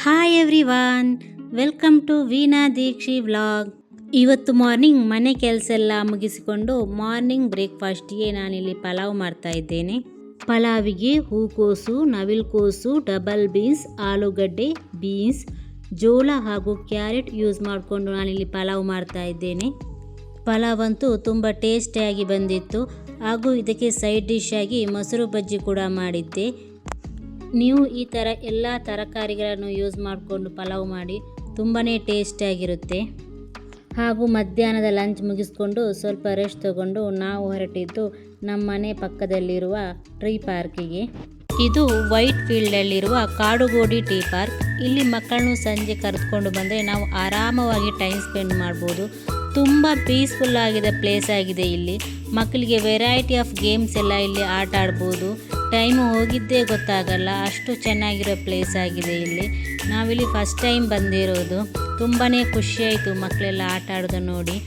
Hi everyone, welcome to Veena Dikshi vlog. ಇವತ್ತು morning ಮನೆ ಕೆಲಸ ಎಲ್ಲ ಮುಗಿಸಿಕೊಂಡು ಮಾರ್ನಿಂಗ್ ಬ್ರೇಕ್ಫಾಸ್ಟ್ಗೆ ನಾನಿಲ್ಲಿ ಪಲಾವ್ ಮಾಡ್ತಾ ಇದ್ದೇನೆ. ಪಲಾವಿಗೆ ಹೂಕೋಸು, ನವಿಲುಕೋಸು, ಡಬಲ್ ಬೀನ್ಸ್, ಆಲೂಗಡ್ಡೆ, ಬೀನ್ಸ್, ಜೋಳ ಹಾಗೂ ಕ್ಯಾರೆಟ್ ಯೂಸ್ ಮಾಡಿಕೊಂಡು ನಾನಿಲ್ಲಿ ಪಲಾವ್ ಮಾಡ್ತಾ ಇದ್ದೇನೆ. ಪಲಾವ್ ಅಂತೂ ತುಂಬ ಟೇಸ್ಟಿಯಾಗಿ ಬಂದಿತ್ತು ಹಾಗೂ ಇದಕ್ಕೆ ಸೈಡ್ ಡಿಶ್ ಆಗಿ ಮೊಸರು ಬಜ್ಜಿ ಕೂಡ ಮಾಡಿದ್ದೆ. ನೀವು ಈ ಥರ ಎಲ್ಲ ತರಕಾರಿಗಳನ್ನು ಯೂಸ್ ಮಾಡಿಕೊಂಡು ಪಲಾವ್ ಮಾಡಿ ತುಂಬಾ ಟೇಸ್ಟಿಯಾಗಿರುತ್ತೆ. ಹಾಗೂ ಮಧ್ಯಾಹ್ನದ ಲಂಚ್ ಮುಗಿಸ್ಕೊಂಡು ಸ್ವಲ್ಪ ರೆಸ್ಟ್ ತಗೊಂಡು ನಾವು ಹೊರಟಿದ್ದು ನಮ್ಮ ಮನೆ ಪಕ್ಕದಲ್ಲಿರುವ ಟ್ರೀ ಪಾರ್ಕಿಗೆ. ಇದು ವೈಟ್ ಫೀಲ್ಡಲ್ಲಿರುವ ಕಾಡುಗೋಡಿ ಟೀ ಪಾರ್ಕ್. ಇಲ್ಲಿ ಮಕ್ಕಳನ್ನು ಸಂಜೆ ಕರೆದುಕೊಂಡು ಬಂದರೆ ನಾವು ಆರಾಮವಾಗಿ ಟೈಮ್ ಸ್ಪೆಂಡ್ ಮಾಡ್ಬೋದು. ತುಂಬ ಪೀಸ್ಫುಲ್ ಆಗಿದೆ ಪ್ಲೇಸ್ ಆಗಿದೆ. ಇಲ್ಲಿ ಮಕ್ಕಳಿಗೆ ವೆರೈಟಿ ಆಫ್ ಗೇಮ್ಸ್ ಎಲ್ಲ ಇಲ್ಲಿ ಆಟ ಆಡ್ಬೋದು. ಟೈಮು ಹೋಗಿದ್ದೇ ಗೊತ್ತಾಗಲ್ಲ, ಅಷ್ಟು ಚೆನ್ನಾಗಿರೋ ಪ್ಲೇಸ್ ಆಗಿದೆ. ಇಲ್ಲಿ ನಾವಿಲ್ಲಿ ಫಸ್ಟ್ ಟೈಮ್ ಬಂದಿರೋದು. ತುಂಬಾ ಖುಷಿಯಾಯಿತು ಮಕ್ಕಳೆಲ್ಲ ಆಟ ಆಡೋದು ನೋಡಿ.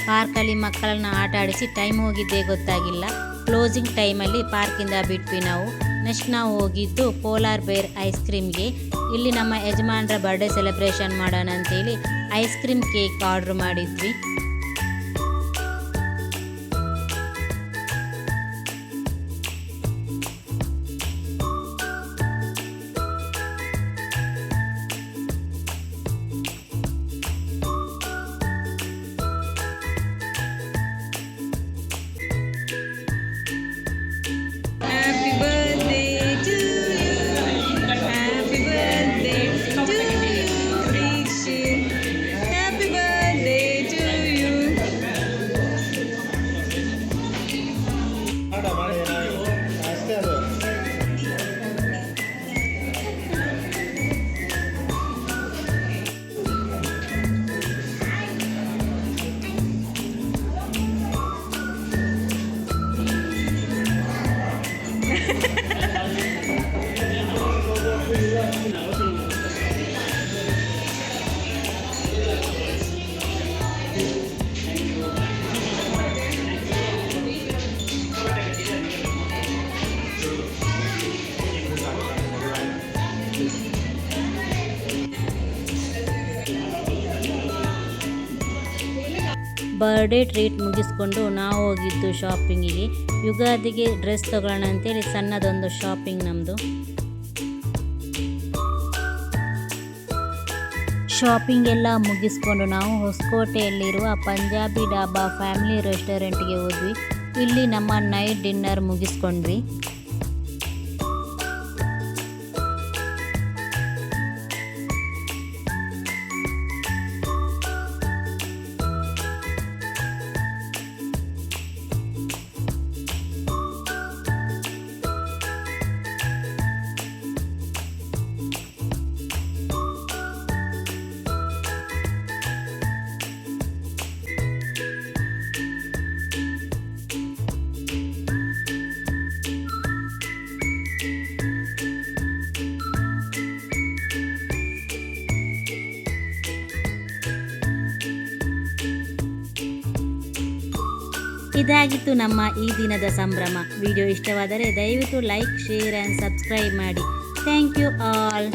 ಪಾರ್ಕಲ್ಲಿ ಮಕ್ಕಳನ್ನ ಆಟ ಆಡಿಸಿ ಟೈಮ್ ಹೋಗಿದ್ದೇ ಗೊತ್ತಾಗಿಲ್ಲ. ಕ್ಲೋಸಿಂಗ್ ಟೈಮಲ್ಲಿ ಪಾರ್ಕಿಂದ ಬಿಟ್ವಿ ನಾವು. ನೆಕ್ಸ್ಟ್ ನಾವು ಹೋಗಿದ್ದು ಪೋಲಾರ್ ಬೇರ್ ಐಸ್ ಕ್ರೀಮ್ಗೆ. ಇಲ್ಲಿ ನಮ್ಮ ಯಜಮಾನ್ರ ಬರ್ಡೇ ಸೆಲೆಬ್ರೇಷನ್ ಮಾಡೋಣ ಅಂತೇಳಿ ಐಸ್ ಕ್ರೀಮ್ ಕೇಕ್ ಆರ್ಡ್ರ್ ಮಾಡಿದ್ವಿ. ಬರ್ಡೇ ಟ್ರೀಟ್ ಮುಗಿಸ್ಕೊಂಡು ನಾವು ಹೋಗಿದ್ದು ಶಾಪಿಂಗಿಗೆ. ಯುಗಾದಿಗೆ ಡ್ರೆಸ್ ತಗೊಳ್ಳೋಣ ಅಂತೇಳಿ ಸಣ್ಣದೊಂದು ಶಾಪಿಂಗ್ ನಮ್ಮದು. ಶಾಪಿಂಗ್ ಎಲ್ಲ ಮುಗಿಸ್ಕೊಂಡು ನಾವು ಹೊಸಕೋಟೆಯಲ್ಲಿರುವ ಪಂಜಾಬಿ ಡಾಬಾ ಫ್ಯಾಮಿಲಿ ರೆಸ್ಟೋರೆಂಟ್ಗೆ ಹೋದ್ವಿ. ಇಲ್ಲಿ ನಮ್ಮ ನೈಟ್ ಡಿನ್ನರ್ ಮುಗಿಸ್ಕೊಂಡ್ವಿ. ಇದಾಗಿತ್ತು ನಮ್ಮ ಈ ದಿನದ ಸಂಭ್ರಮ. ವಿಡಿಯೋ ಇಷ್ಟವಾದರೆ ದಯವಿಟ್ಟು ಲೈಕ್, ಶೇರ್ ಆ್ಯಂಡ್ ಸಬ್ಸ್ಕ್ರೈಬ್ ಮಾಡಿ. Thank you all.